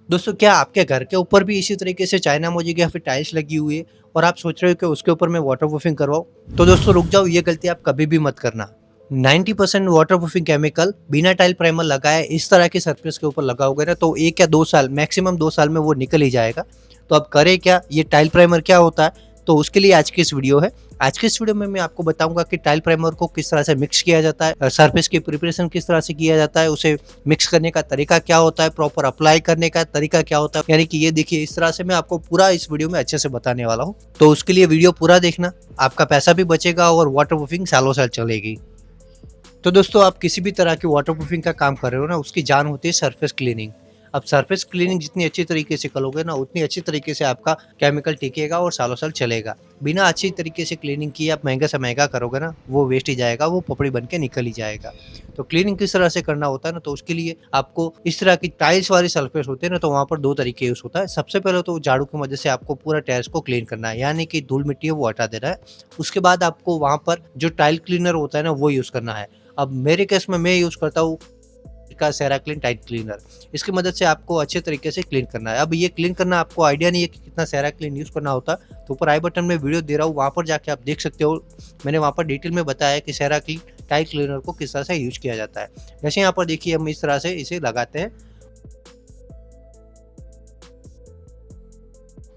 दोस्तों, क्या आपके घर के ऊपर भी इसी तरीके से चाइना मोज़ेक या फिर टाइल्स लगी हुई है और आप सोच रहे हो कि उसके ऊपर मैं वाटरप्रूफिंग करवाऊँ? तो दोस्तों रुक जाओ, ये गलती आप कभी भी मत करना। 90% वाटरप्रूफिंग केमिकल बिना टाइल प्राइमर लगाए इस तरह की सरफेस के ऊपर लगाओगे ना, तो 1 या 2 साल, मैक्सिमम 2 साल में वो निकल ही जाएगा। तो अब करें क्या? ये टाइल प्राइमर क्या होता है? तो उसके लिए आज की इस वीडियो है। आज की इस वीडियो में मैं आपको बताऊँगा कि टाइल प्राइमर को किस तरह से मिक्स किया जाता है, सरफेस की प्रिपरेशन किस तरह से किया जाता है, उसे मिक्स करने का तरीका क्या होता है, प्रॉपर अप्लाई करने का तरीका क्या होता है। यानी कि ये देखिए, इस तरह से मैं आपको पूरा इस वीडियो में अच्छे से बताने वाला हूँ। तो उसके लिए वीडियो पूरा देखना, आपका पैसा भी बचेगा और वाटरप्रूफिंग सालों साल चलेगी। तो दोस्तों, आप किसी भी तरह की वाटरप्रूफिंग का काम कर रहे हो ना, उसकी जान होती है सरफेस क्लीनिंग। अब सरफेस क्लीनिंग जितनी अच्छी तरीके से करोगे ना, उतनी अच्छी तरीके से आपका केमिकल टिकेगा और सालों साल चलेगा। बिना अच्छी तरीके से क्लीनिंग किए आप महंगा से महंगा करोगे ना, वो वेस्ट ही जाएगा, वो पपड़ी बन के निकल ही जाएगा। तो क्लीनिंग किस तरह से करना होता है ना, तो उसके लिए आपको इस तरह की टाइल्स वाली सरफेस होते हैं ना, तो वहाँ पर 2 तरीके यूज़ होता है। सबसे पहले तो झाड़ू की मदद से आपको पूरा टेरेस को क्लीन करना है, यानी कि धूल मिट्टी है वो हटा देना है। उसके बाद आपको वहाँ पर जो टाइल क्लीनर होता है ना, वो यूज़ करना है। अब मेरे केस में मैं यूज़ करता हूँ का सेराक्लीन टाइट क्लीनर। इसकी मदद से आपको अच्छे तरीके से क्लीन करना है। अब ये क्लीन करना आपको आइडिया नहीं है कि कितना सेराक्लीन यूज़ करना होता है, तो ऊपर आई बटन में वीडियो दे रहा हूँ, वहाँ पर जाके आप देख सकते हो। मैंने वहाँ पर डिटेल में बताया है कि सेराक्लीन टाइट क्लीनर को किस तरह से यूज़ किया जाता है। जैसे यहाँ पर देखिए, हम इस तरह से इसे लगाते हैं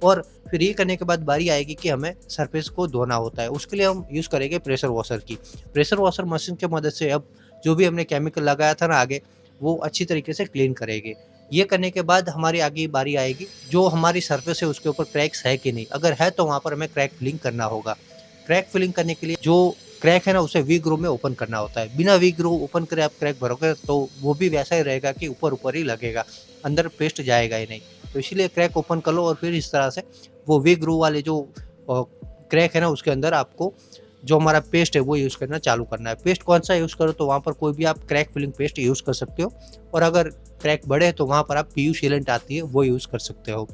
और फिर ये करने के बाद बारी आएगी कि हमें सरफेस को धोना होता है। उसके लिए हम यूज़ करेंगे प्रेशर वॉशर की। प्रेशर वॉशर मशीन की मदद से अब जो भी हमने केमिकल लगाया था ना आगे, वो अच्छी तरीके से क्लीन करेंगे। ये करने के बाद हमारी आगे बारी आएगी, जो हमारी सरफेस है उसके ऊपर क्रैक्स है कि नहीं? अगर है तो वहाँ पर हमें क्रैक फिलिंग करना होगा। क्रैक फिलिंग करने के लिए जो क्रैक है ना, उसे वी ग्रूव में ओपन करना होता है। बिना वी ग्रूव ओपन करे आप क्रैक भरोगे तो वो भी वैसा ही रहेगा कि ऊपर-ऊपर ही लगेगा, अंदर पेस्ट जाएगा ही नहीं। तो इसीलिए क्रैक ओपन कर लो और फिर इस तरह से वो वी ग्रूव वाले जो अ, क्रैक है ना, उसके अंदर आपको जो हमारा पेस्ट है वो यूज़ करना चालू करना है। पेस्ट कौन-सा यूज़ करो, तो वहाँ पर कोई भी आप क्रैक फिलिंग पेस्ट यूज़ कर सकते हो और अगर क्रैक बड़े तो वहाँ पर आप पीयू सीलेंट आती है वो यूज़ कर सकते हो।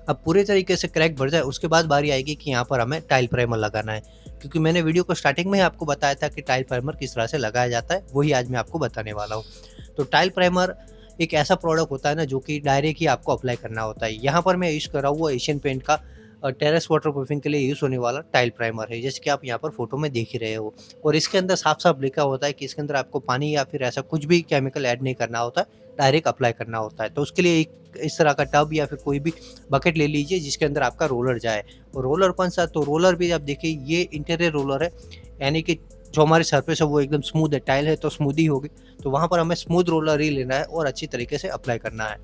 अब पूरे तरीके से क्रैक भर जाए उसके बाद बारी आएगी कि यहाँ पर हमें टाइल प्राइमर लगाना है। क्योंकि मैंने वीडियो को स्टार्टिंग में ही आपको बताया था कि टाइल प्राइमर किस तरह से लगाया जाता है, वही आज मैं आपको बताने वाला हूँ। तो टाइल प्राइमर एक ऐसा प्रोडक्ट होता है ना, जो कि डायरेक्ट ही आपको अप्लाई करना होता है। यहाँ पर मैं यूज़ कर रहा हूँ वो एशियन पेंट का टेरेस वाटरप्रूफिंग के लिए यूज़ होने वाला टाइल प्राइमर है, जैसे कि आप यहाँ पर फोटो में देख ही रहे हो। और इसके अंदर साफ-साफ लिखा होता है कि इसके अंदर आपको पानी या फिर ऐसा कुछ भी केमिकल ऐड नहीं करना होता है, डायरेक्ट अप्लाई करना होता है। तो उसके लिए एक इस तरह का टब या फिर कोई भी बकेट ले लीजिए जिसके अंदर आपका रोलर जाए। और रोलर कौन-सा? तो रोलर भी आप देखिए, ये इंटीरियर रोलर है, यानी कि जो हमारी सरफेस है वो एकदम स्मूथ है, टाइल है तो स्मूथ ही होगी। तो वहाँ पर हमें स्मूथ रोलर ही लेना है और अच्छी तरीके से अप्लाई करना है।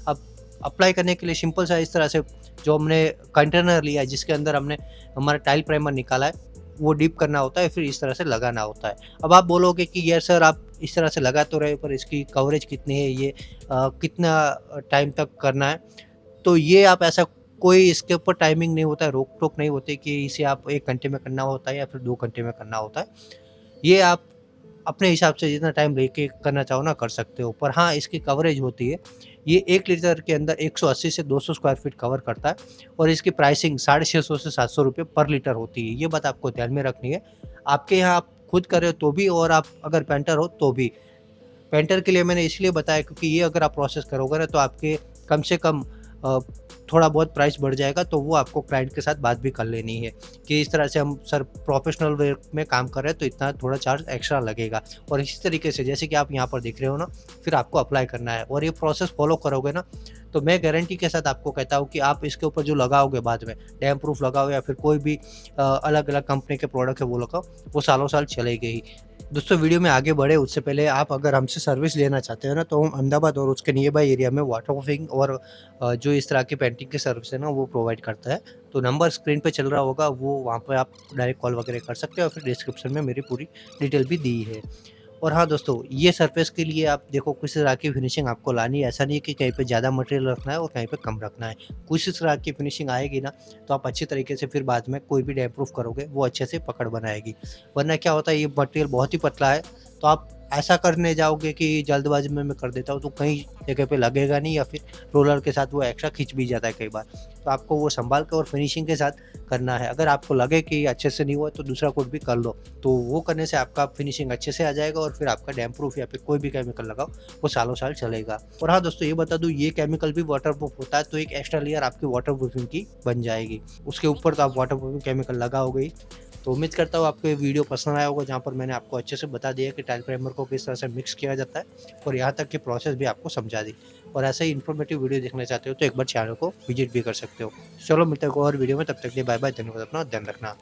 अब अप्लाई करने के लिए सिंपल सा इस तरह से जो हमने कंटेनर लिया है जिसके अंदर हमने हमारा टाइल प्राइमर निकाला है, वो डिप करना होता है, फिर इस तरह से लगाना होता है। अब आप बोलोगे कि यार सर, आप इस तरह से लगा तो रहे हो पर इसकी कवरेज कितनी है, ये कितना टाइम तक करना है? तो ये आप ऐसा कोई इसके ऊपर टाइमिंग नहीं होता है, रोक-टोक नहीं होती कि इसे आप 1 घंटे में करना होता है या फिर 2 घंटे में करना होता है। ये आप अपने हिसाब से जितना टाइम लेके करना चाहो ना कर सकते हो। पर हाँ, इसकी कवरेज होती है। ये 1 लीटर के अंदर 180 से 200 स्क्वायर फीट कवर करता है और इसकी प्राइसिंग 650 से 700 रुपए पर लीटर होती है। ये बात आपको ध्यान में रखनी है। आपके यहाँ आप खुद कर रहे हो तो भी और आप अगर पेंटर हो तो भी। पेंटर के लिए मैंने इसलिए बताया क्योंकि ये अगर आप प्रोसेस करोगे ना, तो आपके कम से कम थोड़ा बहुत प्राइस बढ़ जाएगा, तो वो आपको क्लाइंट के साथ बात भी कर लेनी है कि इस तरह से हम सर प्रोफेशनल वे में काम कर रहे हैं तो इतना थोड़ा चार्ज एक्स्ट्रा लगेगा। और इसी तरीके से जैसे कि आप यहाँ पर दिख रहे हो ना, फिर आपको अप्लाई करना है और ये प्रोसेस फॉलो करोगे ना, तो मैं गारंटी के साथ आपको कहता हूँ कि आप इसके ऊपर जो लगाओगे बाद में, डैम प्रूफ लगाओ या फिर कोई भी अलग-अलग कंपनी के प्रोडक्ट है वो लगाओ, वो सालों साल चलेगी ही। दोस्तों, वीडियो में आगे बढ़े उससे पहले आप अगर हमसे सर्विस लेना चाहते हो ना, तो हम अहमदाबाद और उसके नियर बाय एरिया में वाटरप्रूफिंग और जो इस तरह की पेंटिंग की सर्विस है ना, वो प्रोवाइड करता है। तो नंबर स्क्रीन पे चल रहा होगा, वो वहाँ पे आप डायरेक्ट कॉल वगैरह कर सकते हो और फिर डिस्क्रिप्शन में मेरी पूरी डिटेल भी दी है। और हाँ दोस्तों, ये सरफेस के लिए आप देखो किस तरह की फिनिशिंग आपको लानी है। ऐसा नहीं है कि कहीं पे ज़्यादा मटेरियल रखना है और कहीं पे कम रखना है। कुछ इस तरह की फिनिशिंग आएगी ना, तो आप अच्छी तरीके से फिर बाद में कोई भी डैमेज प्रूफ करोगे, वो अच्छे से पकड़ बनाएगी। वरना क्या होता है, ये मटेरियल बहुत ही पतला है, तो आप ऐसा करने जाओगे कि जल्दबाज़ी में मैं कर देता हूँ, तो कहीं जगह पे लगेगा नहीं या फिर रोलर के साथ वो एक्स्ट्रा खिंच भी जाता है कई बार। तो आपको वो सँभाल के और फिनिशिंग के साथ करना है। अगर आपको लगे कि अच्छे से नहीं हुआ तो दूसरा कोट भी कर लो, तो वो करने से आपका फिनिशिंग अच्छे से आ जाएगा और फिर आपका डैम्प प्रूफ या फिर कोई भी केमिकल लगाओ वो सालों साल चलेगा। और हाँ दोस्तों, ये बता दूँ, ये केमिकल भी वाटरप्रूफ होता है, तो एक एक्स्ट्रा लेयर आपकी वाटरप्रूफिंग की बन जाएगी। उसके ऊपर तो आप वाटरप्रूफिंग केमिकल लगाओगे ही। तो उम्मीद करता हूँ आपको ये वीडियो पसंद आया होगा, जहाँ पर मैंने आपको अच्छे से बता दिया कि टाइल प्राइमर को किस तरह से मिक्स किया जाता है और यहाँ तक की प्रोसेस भी आपको समझा दी। और ऐसे ही इन्फॉर्मेटिव वीडियो देखना चाहते हो तो एक बार चैनल को विजिट भी कर सकते हो। चलो मिलते हैं एक और वीडियो में, तब तक के लिए बाय बाय, धन्यवाद, अपना ध्यान रखना।